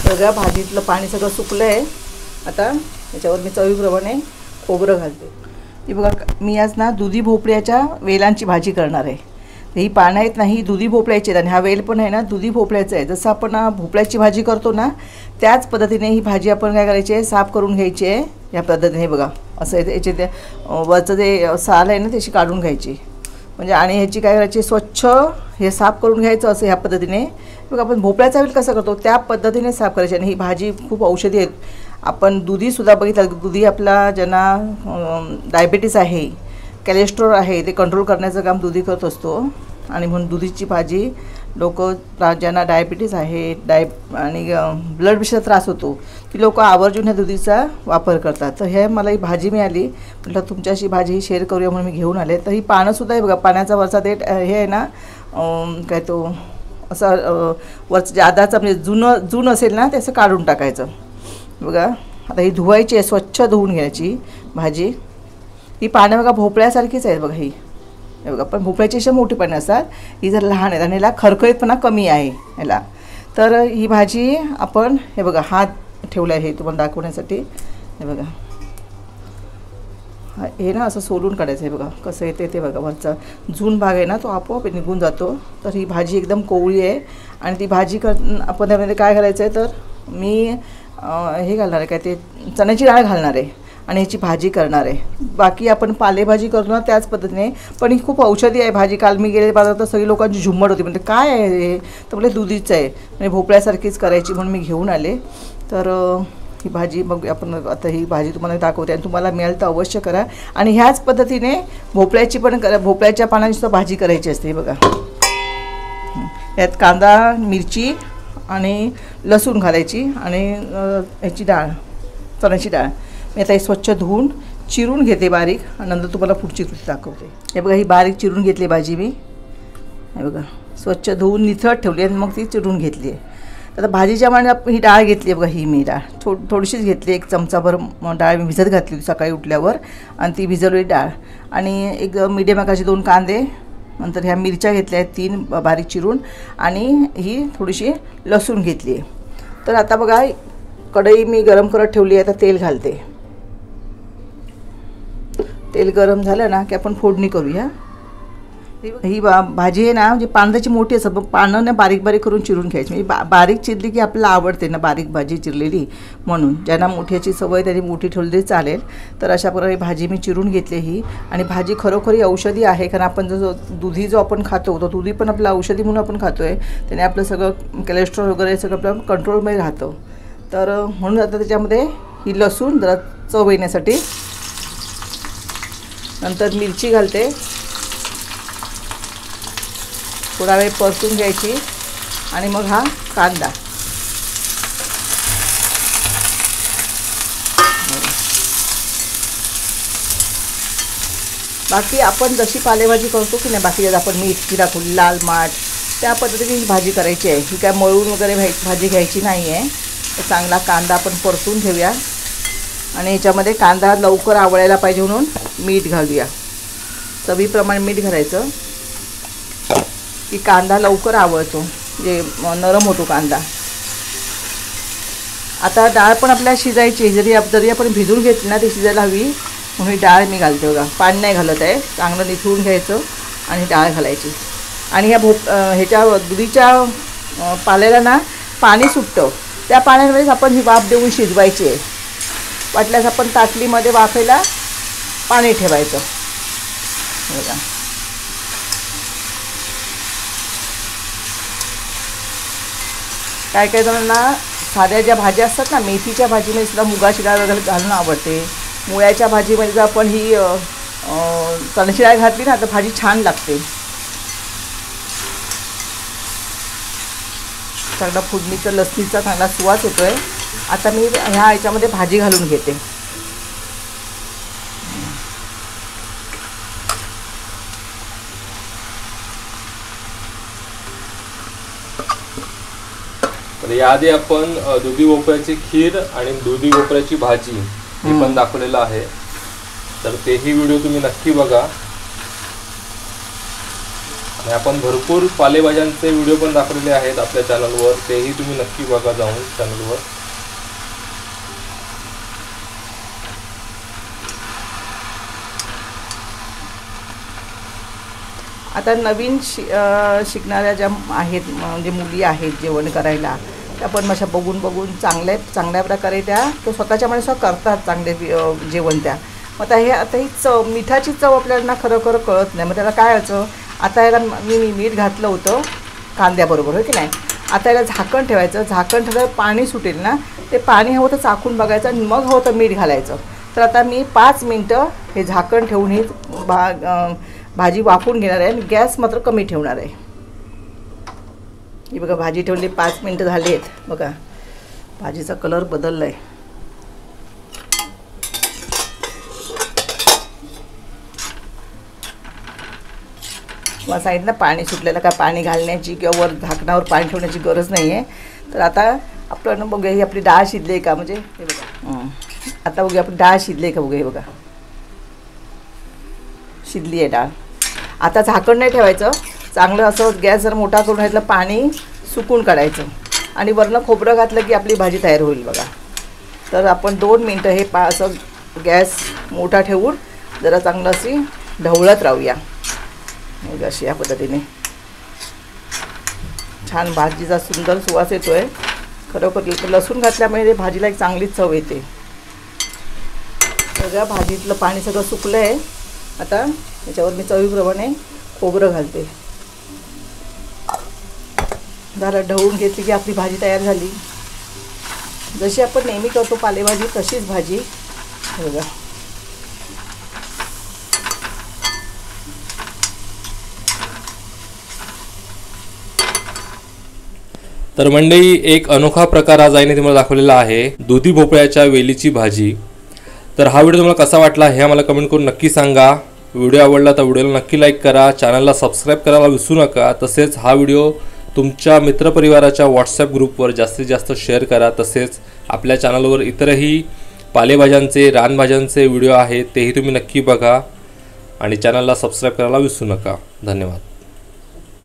बघा भाजीतलं पाणी सगळं सुकलं आहे. आता याच्यावर मी चवीप्रमाणे खोबरं घालते. ही बघा मी आज ना दुधी भोपळ्याच्या वेलांची भाजी करणार आहे. ही पानं आहेत ना ही दुधी भोपळ्याची आहेत आणि हा वेल पण आहे ना दुधी भोपळ्याचा आहे. जसं आपण भोपळ्याची भाजी करतो ना त्याच पद्धतीने ही भाजी आपण काय करायची आहे, साफ करून घ्यायची आहे. या पद्धतीने बघा असं याचे ते वरचं जे साल आहे ना त्याची काढून घ्यायची म्हणजे आणि ह्याची काय करायची स्वच्छ हे साफ करून घ्यायचं असं ह्या पद्धतीने. बघा आपण भोपळ्याचा वेल कसं करतो त्या पद्धतीने साफ करायची. आणि ही भाजी खूप औषधी आहेत. आपण दुधीसुद्धा बघितलं दुधी आपला ज्यांना डायबिटीस आहे, कॅलेस्ट्रॉल आहे ते कंट्रोल करण्याचं काम दुधी करत असतो. आणि म्हणून दुधीची भाजी लोक ज्यांना डायबिटीस आहे आणि ब्लड प्रेशरचा त्रास होतो ती लोक आवर्जून ह्या दुधीचा वापर करतात. तर हे मला ही भाजी मिळाली म्हटलं तुमच्याशी भाजी शेअर करूया म्हणून मी घेऊन आले. तर ही पानंसुद्धा आहे बघा पाण्याचा वरचा ते हे आहे ना काय तो असं वरचं जे आधाचं म्हणजे जून असेल ना ते असं काढून टाकायचं. बघा आता ही धुवायची आहे, स्वच्छ धुवून घ्यायची भाजी. ही पानं बघा भोपळ्यासारखीच आहेत बघा ही हे बघा पण भोपळ्याची अशा मोठी पानं असतात. ही जर लहान आहेत आणि ह्याला खरखरीतपणा कमी आहे ह्याला. तर ही भाजी आपण हे बघा हात ठेवला आहे तुम्हाला दाखवण्यासाठी. हे बघा हे ना असं सोलून काढायचं आहे. बघा कसं येते ते बघा वरचा जून भाग आहे ना तो आपोआप निघून जातो. तर ही भाजी एकदम कोवळी आहे आणि ती भाजी आपण त्यामध्ये काय घालायचं आहे तर मी हे घालणार आहे काय ते चण्याची डाळ घालणार आहे आणि ह्याची भाजी करणार आहे. बाकी आपण पालेभाजी करतो ना त्याच पद्धतीने. पण ही खूप औषधी आहे भाजी. काल मी गेले बाजारात तर सगळी लोकांची झुंबड होती म्हणजे काय आहे हे तर म्हणजे दुधीचं आहे म्हणजे भोपळ्यासारखीच करायची म्हणून मी घेऊन आले. तर ही भाजी मग आपण आता ही भाजी तुम्हाला दाखवते आणि तुम्हाला मिळेल तर अवश्य करा. आणि ह्याच पद्धतीने भोपळ्याची पण भोपळ्याच्या पानांची सुद्धा भाजी करायची असते. बघा यात कांदा मिरची आणि लसूण घालायची आणि ह्याची डाळ चण्याची डाळ मी आता हे स्वच्छ धुवून चिरून घेते बारीक आणि नंतर तुम्हाला पुढची कृती दाखवते. हे बघा ही बारीक चिरून घेतली भाजी मी. हे बघा स्वच्छ धुवून निथळत ठेवली आणि मग ती चिरून घेतली आहे. आता भाजीच्या माने ही डाळ घेतली आहे बघा ही मी डाळ थोडीशीच घेतली. 1 चमचाभर डाळ मी भिजत घातली होती सकाळी उठल्यावर आणि ती भिजवलेली डाळ आणि एक मीडियम आकाराचे 2 कांदे नंतर ह्या मिरच्या घेतल्या आहेत 3 बारीक चिरून आणि ही थोडीशी लसूण घेतली आहे. तर आता बघा कढई मी गरम करत ठेवली आहे. आता तेल घालते. तेल गरम झालं ना की आपण फोडणी करूया. ही भाजी आहे ना म्हणजे पानाची मोठी असतात पण पानं ना बारीक बारीक करून चिरून घ्यायची. म्हणजे बारीक चिरली की आपल्याला आवडते ना बारीक भाजी चिरलेली म्हणून. ज्यांना मोठ्याची सवय त्यांनी मोठी ठेवली तरी चालेल. तर अशा प्रकारे भाजी मी चिरून घेतली ही. आणि भाजी खरोखरी औषधी आहे कारण आपण जो दुधी जो आपण खातो तो दुधी पण आपलं औषधी म्हणून आपण खातो आहे. त्याने आपलं सगळं कोलेस्ट्रॉल वगैरे सगळं आपलं कंट्रोलमध्ये राहतं. तर म्हणून आता त्याच्यामध्ये ही लसूण जरा चव येण्यासाठी नंतर मिरची घालते. थोडा वेळ परतून घ्यायची आणि मग हा कांदा. बाकी आपण जशी पालेभाजी करतो की नाही बाकी आपण मीठ टाकून लाल माठ त्या पद्धतीने ही भाजी करायची आहे. ही काय मळून वगैरे भाजी घ्यायची नाही आहे. चांगला कांदा आपण परतून घेऊया आणि याच्यामध्ये कांदा लवकर आवळायला पाहिजे म्हणून मीठ घालूया. चवीप्रमाणे मीठ घालायचं की कांदा लवकर आवळतो म्हणजे नरम होतो कांदा. आता डाळ पण आपल्याला शिजायची जरी आपण भिजून घेतली ना ती शिजायला हवी म्हणून ही डाळ मी घालते. बघा पाणी नाही घालत आहे. चांगलं निथळून घ्यायचं आणि डाळ घालायची. आणि ह्याच्या दुधीच्या पाल्याला ना पाणी सुटतं त्या पाण्यामध्येच आपण ही वाफ देऊन शिजवायची आहे. वाटल्यास आपण ताटलीमध्ये वाफायला पाणी ठेवायचं. बघा काय काय जणांना साध्या ज्या भाज्या असतात ना मेथीच्या भाजीमध्ये सुद्धा मुगाची डाळ वगैरे घालून आवडते. मुळ्याच्या भाजीमध्ये जर आपण ही चण्याची डाळ घातली ना तर भाजी छान लागते. चांगला फोडणीचा लसणीचा चांगला सुवास येतोय. आता मी ह्या याच्यामध्ये भाजी घालून घेते. तर याआधी आपण दुधी भोपळ्याची खीर आणि दुधी भोपळ्याची भाजी हे पण दाखवलेलं आहे. तर तेही व्हिडिओ तुम्ही नक्की बघा. आणि आपण भरपूर पालेभाज्यांचे व्हिडिओ पण दाखवलेले आहेत आपल्या चॅनलवर, तेही तुम्ही नक्की बघा जाऊन चॅनलवर. आता नवीन शिकणाऱ्या ज्या आहेत म्हणजे मुली आहेत जेवण करायला, त्या पण अशा बघून चांगल्या प्रकारे त्या तो स्वतःच्या मनानुसार करतात चांगले जेवण त्या. मग आता ही चव, मिठाची चव आपल्याला खरं कळत नाही. मग त्याला काय व्हायचं, आता याला मी मीठ घातलं होतं कांद्याबरोबर, हो की नाही. आता याला झाकण ठेवायचं, झाकण ठेवल्यावर पाणी सुटेल ना, ते पाणी हवं तर चाखून बघायचं आणि मग हवं तर मीठ घालायचं. तर आता मी 5 मिनटं हे झाकण ठेवून ही भाजी वाफवून घेणार आहे आणि गॅस मात्र कमी ठेवणार आहे. ही बघा भाजी ठेवली, 5 मिनटं झाली आहेत. बघा भाजीचा कलर बदलला आहे. मला सांगितलं पाणी सुटलेलं, काय पाणी घालण्याची किंवा वर झाकणावर पाणी ठेवण्याची गरज नाही आहे. तर आता आपण बघूया ही आपली डाळ शिजली आहे का, म्हणजे हे बघा आता बघूया आपली डाळ शिजली आहे का, बघूया हे बघा शिजली आहे डाळ. आता झाकण नाही ठेवायचं, चांगलं असं गॅस जर मोठा करून घेतलं, पाणी सुकून काढायचं आणि वरनं खोबरं घातलं की आपली भाजी तयार होईल बघा. तर आपण 2 मिनटं हे असं गॅस मोठा ठेवून जरा चांगलं अशी ढवळत राहूया. अशी या पद्धतीने छान भाजीचा सुंदर सुवास येतो आहे. खरोखर लसूण घातल्यामुळे भाजीला एक चांगली चव येते. सगळ्या भाजीतलं पाणी सगळं सुकलं आहे. आता याच्यावर मी चवीप्रमाणे खोबरं घालते. जरा ढवळून घेतली की आपली भाजी तयार झाली. जशी आपण नेहमी करतो पालेभाजी तशीच भाजी बघा. तर मंडळी, एक अनोखा प्रकार आज आईने तुम्हाला दाखवलेला आहे, दुधी भोपळ्याच्या वेलीची भाजी. तर हा व्हिडिओ तुम्हाला कसा वाटला हे आम्हाला कमेंट करून नक्की सांगा. व्हिडिओ आवडला तर व्हिडिओला नक्की लाईक करा, चॅनलला सबस्क्राईब करायला विसरू नका. तसेच हा व्हिडिओ तुमच्या मित्रपरिवाराच्या व्हॉट्सॲप ग्रुपवर जास्तीत जास्त शेअर करा. तसेच आपल्या चॅनलवर इतरही पालेभाज्यांचे, रानभाज्यांचे व्हिडिओ आहेत, तेही तुम्ही नक्की बघा आणि चॅनलला सबस्क्राईब करायला विसरू नका. धन्यवाद.